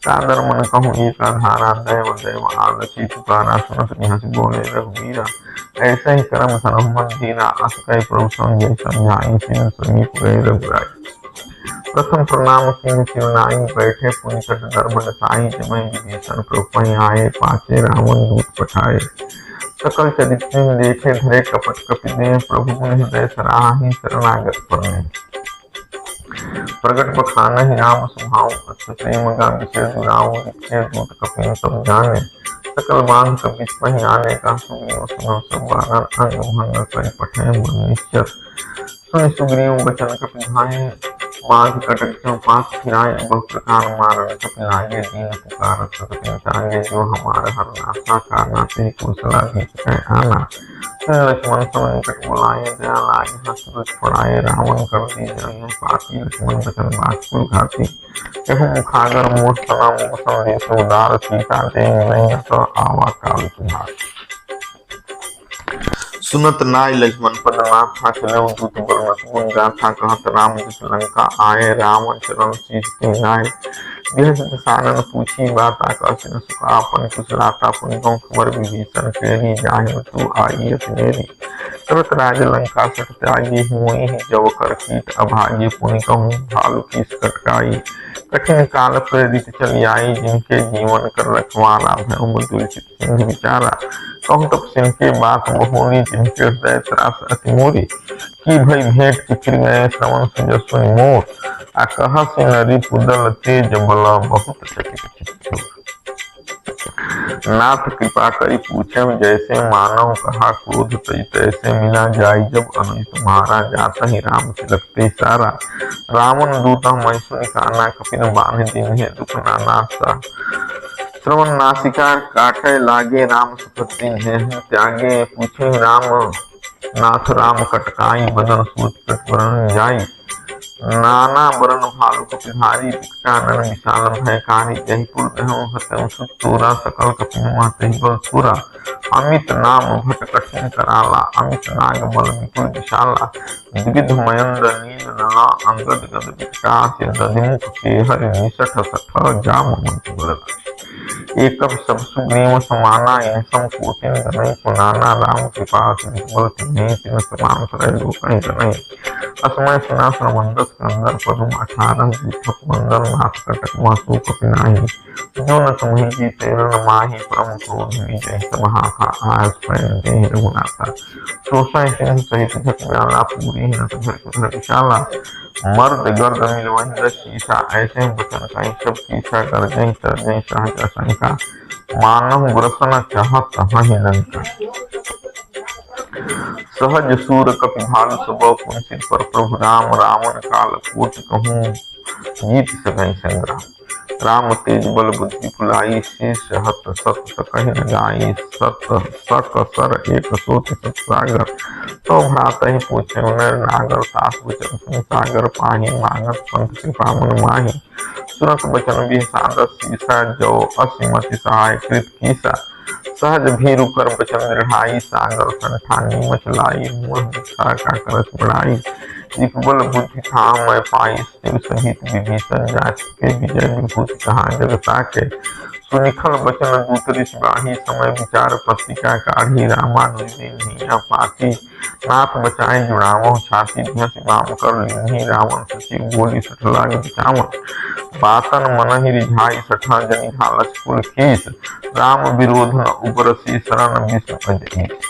सादर मन कहूँ एक आधारा दैव दैव आगति पुकारा सुनत निहस बोले रघुवीरा ऐसे ही कर्म धर्म धीरा अस कह प्रभु संजय समझाई सिंह समीप गए रघुराई प्रथम प्रणाम सिंह शिवनाई बैठे पुनिकट धर्म साई जमय विभीषण प्रभु आए पाचे रावण दूत पठाए सकल चरित्र देखे धरे कपट कपि दे प्रभु मुनि हृदय सराहि शरणागत परने प्रगट बखान ही राम स्वभाव अच्युत प्रेम गा विषय दुराव नित्य दूत कपिन सब जाने सकल बांध कपि पहि आने का सुग्रीव सुनो सब बानर अंग भंग कर पठे मन निश्चर सुन सुग्रीव बचन कपि धाये बाघ कटक क्यों पास फिराए बहु प्रकार मारण कपि लागे दीन पुकार सकति चांगे जो हमारे हर नासा का नाते कुशला भीच आना लक्ष्मण समय निकट बुलाए दया लागे हंस छुड़ाए रावण कर दी जय पाती लक्ष्मण बचन बाजपुर घाती यह मुखागर मोह सना मोह संदेश उदार सीता दे नहीं तो आवा काल तुम्हार सुनत नाय लक्ष्मण पद नाथा चलो दूत बरनत गुण गाथा कहत राम दुत लंका आए रावण चरण शीश के गाय बिहस सानन पूछी बात आकाश न सुखा अपन कुशलाता पुनि गौ खबर विभीषण केरी जाहि तू आई मेरी तुरत राज लंका सट त्यागी हुई जब कर कीट अभागी पुनि कहूँ भालू की कटकाई कठिन काल प्रेरित चली आई जिनके जीवन कर रखवाला भय दुर्चित सिंह विचारा कहूँ तब सिंह के बात बहुनी जिनके हृदय त्रास अति मोरी की भई भेंट की फिर गए श्रवण सुजस्वनि मोर आ कह से नरी पुदल तेज बला बहुत चकित चित्त नाथ कृपा करी पूछे जैसे मानव कहा क्रोध तई तैसे मिला जाई जब अनुज तुम्हारा जाता ही राम तिलकते सारा रावण दूता मैसुनि काना कपिन बांध दिन है दुख नाना सा श्रवण नासिका काटे लागे राम सुपति है त्यागे पूछे राम नाथ राम कटकाई बदन सूत कटवरण जाई नाना वरण भालु कपिधारी भिक्षानन विशाल भयकारी जयपुर दहु हतम सुतोरा सकल कपिनुमा तहि बल सुरा अमित नाम भट कठिन कराला अमित नाग बल विपुल विशाला विविध मयंद नील नला अंगद गद विकास दधिमुख के हरि निसठ सठ जाम मंच बरला एकम सब सुग्रीव समाना इन सम कोटिन गनई पुनाना राम कृपा बल तिन्हे तिन समान सरय लोकहि गनई असमय सुना श्रवंदस कंदर पदुम 18 दीपक मंदर नाथ कटक मासु कपिनाही जो न तुम्हें जी तेरन माही परम क्रोध विजय समाहा आयस पैन देह रघुनाथा सोसा सिंह सहित झट व्याला पूरी न घर कुधर विशाला मर्द गर्द मिलवही शीशा ऐसे बचन कहीं सब शीशा कर जय तर जय सहज शंका मानव ग्रसन चाहत हहि लंका सहज सूर कपि भालु सब पुंसित पर प्रभु राम रावण काल कोट कहूँ जीत सकई संग्राम राम तेज बल बुद्धि फुलाई, शेष हत सत कहि न जाई, सत सक सर एक सोत सत सागर। तो भ्रात ही पूछे नर नागर, सास वचन सुन सागर पाही, मांगत पंथ कृपा मन माही। सुनत बचन बिसादस सीसा, जो असिमति सहाय कृत कीसा। सहज भीरु कर बचन दृढ़ाई, सागर संठानी मचलाई, मूढ़ मुखा का करस बढ़ाई। इकबल बुद्धि था मैं पाई, शिव सहित विभीषण जाके, विजय विभूति कहा जग साके। सुनिखल बचन दूतरि सिपाही, समय विचार पत्रिका काढ़ी, रामानुज दीन्हिया पाती। नाथ बचाए जुड़ावो छाती, ध्यस वाम कर लीन्ही, रावण सचिव बोली सठ लाग बिचावन। बातन मन ही रिझाई, सठा जनि हालस कुल कीस, राम विरोध न उबरसी, शरण विष्णु अजईस।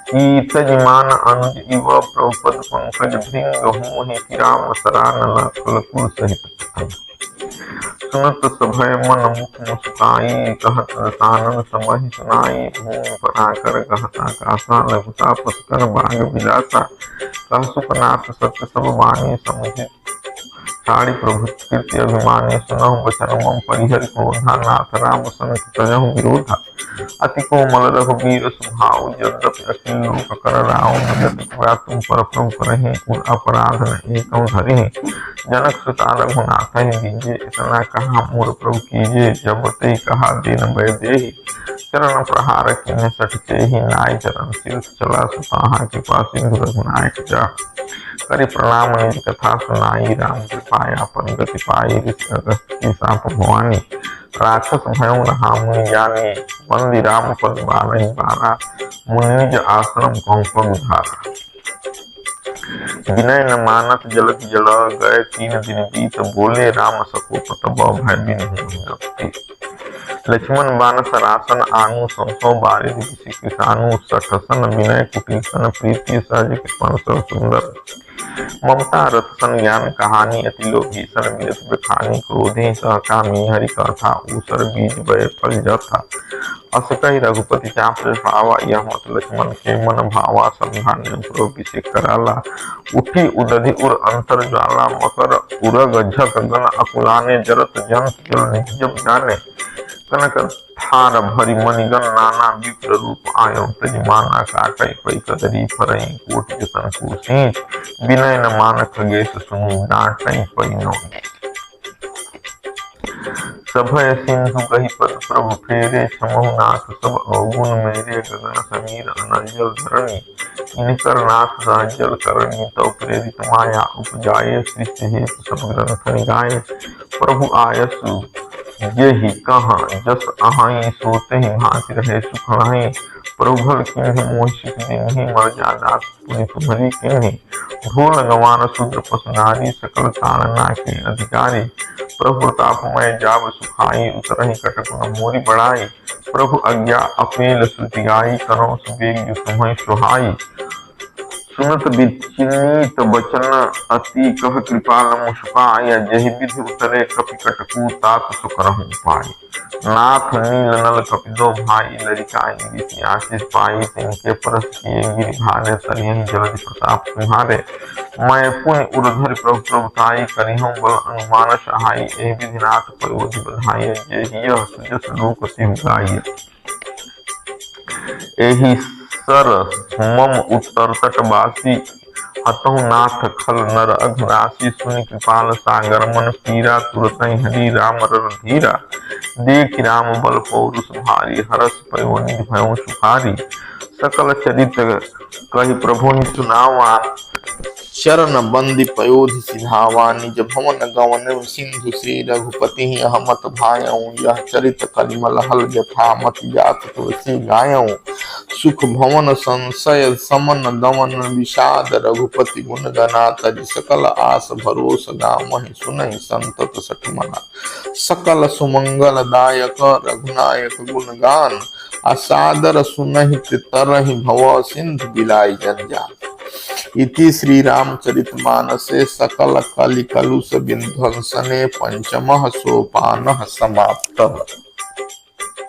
कीर्तजमान अनुज इव, प्रभुपद पंकज भृंग, होहि कि राम सरानन कुल कुल सहित। सुनत सभय मन मुख मुस्काई, कहत रसानन समहि सुनाई। भूमि पराकर कहता कासा, लघुता पुष्कर बाग विलासा। कह सुखनाथ सत्य सब वाणी, समुझि साड़ी प्रभु कीर्ति अभिमानी। सुनहु बचन मम परिहर क्रोधा, नाथ राम सनक तजहु विरोधा। अति कोमल रघुबीर सुभाऊ, यद्यपि अखिल लोक कर राउ। जति तुम पर प्रभु करहि, उर अपराध न एकौ धरिहि। जनक सुता रघुनाथ दीजे, इतना कहा मोर प्रभु कीजे। जब ते कहा दीन भय देहि, चरण प्रहार किन्ह सठ तेहि। नाय चरण तीर्थ चला सुताहा, कृपा सिंधु रघुनायक जा। करि प्रणाम निज कथा सुनाई, राम कृपाया अपन गति पाई। ऋषि अगस्त्य की साप भवानी, राक्षस भयउ रहा मुनि जानी। बंदी राम पद बारहि बारा, मुनि निज आश्रम कहु पग धारा। विनय न मानत जलधि जल, गए 3 दिन बीत बोले। राम सकोपत बौ भय बिनु। लक्ष्मण बान सरासन आनु, सौ बारिद बिसि किसानु। सठसन विनय कुटिल सन, प्रीति सहज कृपण सब सुंदर। ममता रथ सन ज्ञान कहानी, अति लोभीषण मिलत बखानी। क्रोधे सह कामी हरि कथा, ऊसर बीज बय फल जथा। अस कहि रघुपति चाप पावा, यह मत लक्ष्मण के मन भावा। संधान्य अभिषेक कराला, उठी उदधि उर अंतर ज्वाला। मकर उरग झक गण अकुलाने, जरत जंत जल निजब जाने। कनक थार भरी मणिगण नाना, विप्र रूप आयो तजमाना। काटै पै कदरी फरई, कोटि जतन कुर्सीच। विनय न मान खगेश सुनु, डांटै पै नौनीच। सभय सिंधु कहि पद प्रभु फेरे, छमहु नाथ सब अवगुण मेरे। गगन समीर अनल धरणी, इनकर नाथ सहजल करणी। तव प्रेरित माया उपजाये, सृष्टि हेतु सब ग्रंथ निगाये। प्रभु आयसु जेहि कहा, जस अहाई सोतेहि भांति रहे सुख नहीं। प्रभुभल किन्हि मोहि सिख दीन्हि, मर्यादा पुनि तुम्हरी किन्हि। भूल गवान शूद्र पशु नारी, सकल ताड़ना के अधिकारी। प्रभु प्रतापमय जाब सुखाई, उतरहि कटक न मोरी बड़ाई। प्रभु आज्ञा अपेल श्रुति गाई, कनौ सुबेग तुम्हें सुहाई। सुनत विचिनीत बचन अति, कह कृपाल मुस्काय। जहि विधि उतरे कपि कटकू, तात सुकरहु पाई। नाथ नील नल कपि दो भाई, लरिकाई ऋषि आशीष पाई। तिनके परस किए गिरि भारे, तनिहि जलधि प्रताप तुम्हारे। मैं पुनि उरधर प्रभु प्रभुताई, करिहउँ बल अनुमान सहाई। एहि विधि नाथ पयोधि बधाई, जेहि यह सुजस लोक तिहु गाई। एहि सर मम उत्तर तटवासी, हतहु नाथ खल नर अघरासी। सुनि कृपाल सागर मन पीरा, तुरतहि हरि राम रर धीरा। देखि राम बल पौरुष भारी, हरष पयो निज भयउ सुखारी। सकल चरित कहि प्रभु सुनावा, चरण बंदी पयोधि सिधावा। निज भवन गवन सिंधु श्री रघुपति, अहमत भायऊ। यह चरित कलिमल हल यथा, मति जात तुलसी गायऊ। सुख भवन संशय समन दमन, विषाद रघुपति गुण गना। तज सकल आस भरोस, गावहि सुनहि संतत सठ मना। सकल सुमंगल दायक, रघुनायक गुण गान। असादर सुनहि तरहि, भव सिंधु बिलाई जंजान। इति श्री रामचरितमानसे सकल कलि कलुष विध्वंसने, पंचमः सोपानः समाप्तः।